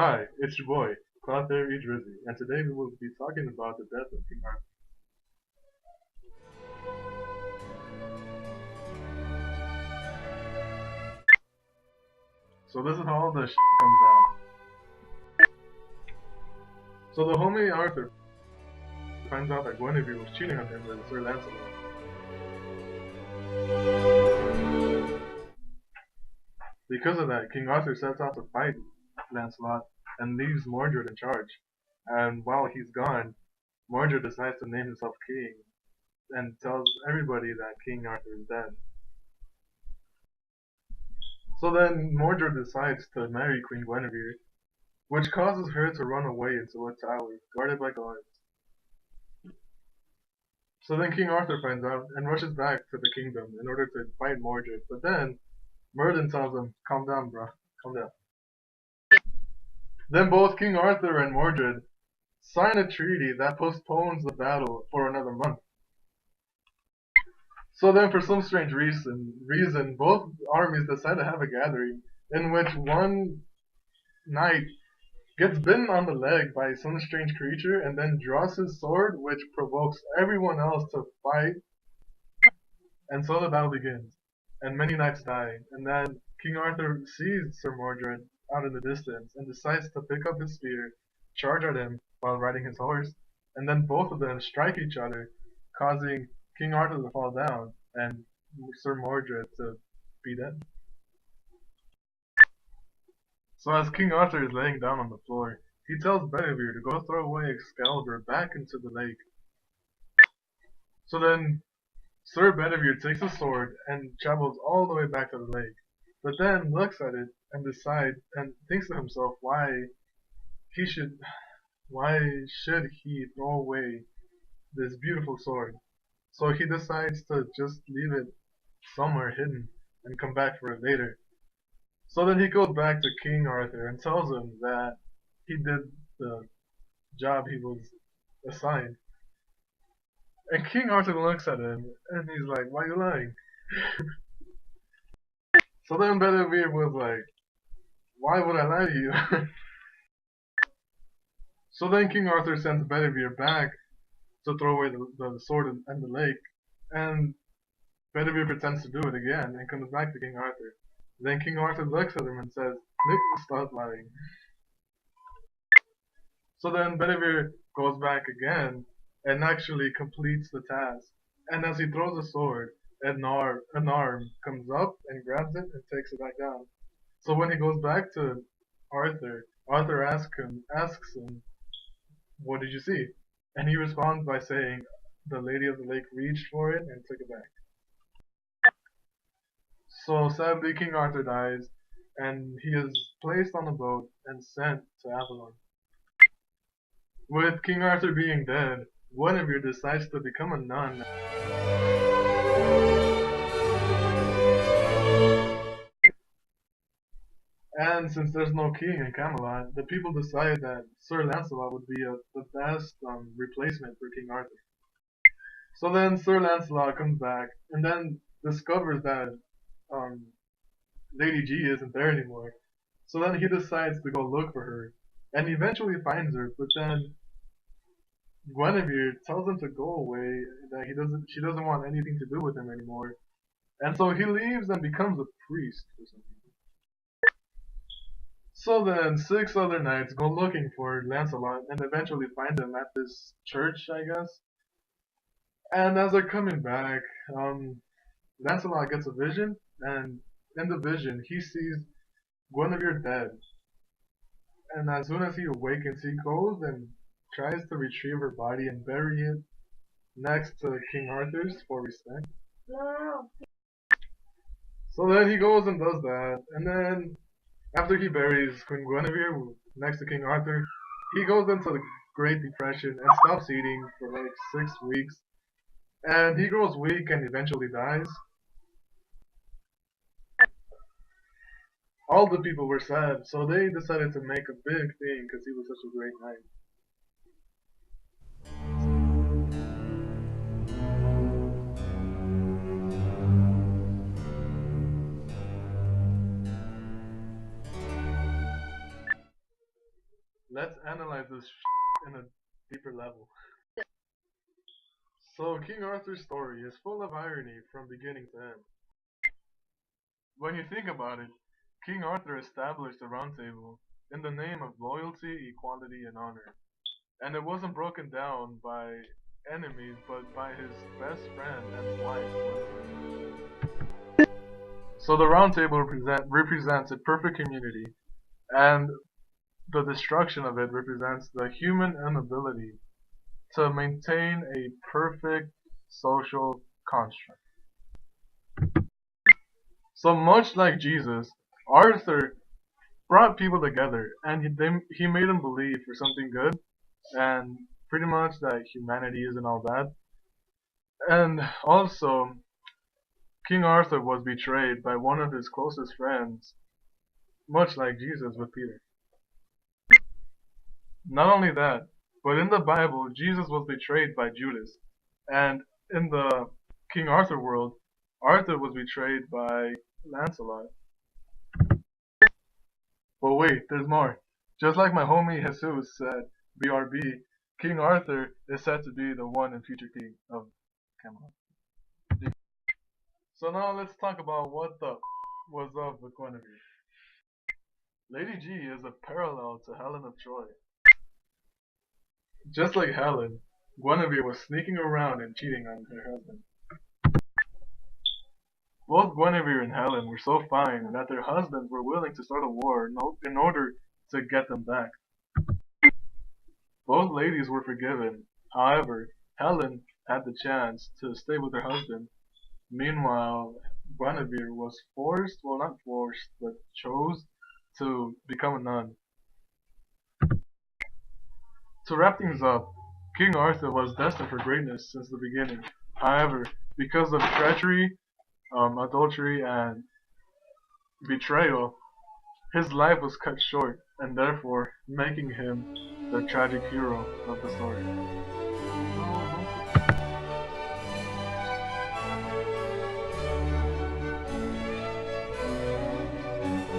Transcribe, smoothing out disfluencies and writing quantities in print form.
Hi, it's your boy, Cloudberry Drizzy, and today we will be talking about the death of King Arthur. So this is how all the comes down. So the homie Arthur finds out that Guinevere was cheating on him with Sir Lancelot. Because of that, King Arthur sets out to fight Lancelot and leaves Mordred in charge. And while he's gone, Mordred decides to name himself king and tells everybody that King Arthur is dead. So then Mordred decides to marry Queen Guinevere, which causes her to run away into a tower guarded by guards. So then King Arthur finds out and rushes back to the kingdom in order to fight Mordred. But then Merlin tells him, "Calm down, bro. Calm down." Then both King Arthur and Mordred sign a treaty that postpones the battle for another month. So then, for some strange reason, both armies decide to have a gathering in which one knight gets bitten on the leg by some strange creature and then draws his sword, which provokes everyone else to fight. And so the battle begins, and many knights die. And then King Arthur sees Sir Mordred out in the distance and decides to pick up his spear, charge at him while riding his horse, and then both of them strike each other, causing King Arthur to fall down and Sir Mordred to be dead. So as King Arthur is laying down on the floor, he tells Bedivere to go throw away Excalibur back into the lake. So then Sir Bedivere takes his sword and travels all the way back to the lake, but then looks at it and decides and thinks to himself he should why should he throw away this beautiful sword? So he decides to just leave it somewhere hidden and come back for it later. So then he goes back to King Arthur and tells him that he did the job he was assigned. And King Arthur looks at him and he's like, "Why are you lying?" So then Bedivere was like, "Why would I lie to you?" So then King Arthur sends Bedivere back to throw away the sword in the lake, and Bedivere pretends to do it again and comes back to King Arthur. Then King Arthur looks at him and says, "Nick, stop lying." So then Bedivere goes back again and actually completes the task. And as he throws the sword, an arm comes up and grabs it and takes it back down. So when he goes back to Arthur, Arthur asks him, "What did you see?" And he responds by saying, "The Lady of the Lake reached for it and took it back." So sadly, King Arthur dies, and he is placed on a boat and sent to Avalon. With King Arthur being dead, Guinevere decides to become a nun. And since there's no king in Camelot, the people decide that Sir Lancelot would be the best replacement for King Arthur. So then Sir Lancelot comes back and then discovers that um, Lady G isn't there anymore. So then he decides to go look for her and eventually finds her, but then Guinevere tells him to go away, that she doesn't want anything to do with him anymore. And so he leaves and becomes a priest for some reason. So then six other knights go looking for Lancelot and eventually find him at this church, I guess. And as they're coming back, Lancelot gets a vision, and in the vision he sees Guinevere dead. And as soon as he awakens, he goes and tries to retrieve her body and bury it next to King Arthur's for respect. So then he goes and does that, and then after he buries Queen Guinevere next to King Arthur, he goes into the Great Depression and stops eating for like 6 weeks. And he grows weak and eventually dies. All the people were sad, so they decided to make a big thing because he was such a great knight. let's analyze this in a deeper level. So, King Arthur's story is full of irony from beginning to end. When you think about it, King Arthur established the Round Table in the name of loyalty, equality, and honor. And it wasn't broken down by enemies, but by his best friend and wife. So the Round Table represents a perfect community, and the destruction of it represents the human inability to maintain a perfect social construct. So much like Jesus, Arthur brought people together, and he made them believe for something good, and pretty much that humanity isn't all bad. And also, King Arthur was betrayed by one of his closest friends, much like Jesus with Peter. Not only that, but in the Bible, Jesus was betrayed by Judas, and in the King Arthur world, Arthur was betrayed by Lancelot. But wait, there's more. Just like my homie Jesus said, BRB, King Arthur is said to be the one and future king of Camelot. So now let's talk about what the was up with Guinevere. Lady G is a parallel to Helen of Troy. Just like Helen, Guinevere was sneaking around and cheating on her husband. Both Guinevere and Helen were so fine that their husbands were willing to start a war in order to get them back. Both ladies were forgiven. However, Helen had the chance to stay with her husband. Meanwhile, Guinevere was forced, well not forced, but chose to become a nun. To wrap things up, King Arthur was destined for greatness since the beginning. However, because of treachery, adultery, and betrayal, his life was cut short, and therefore making him the tragic hero of the story.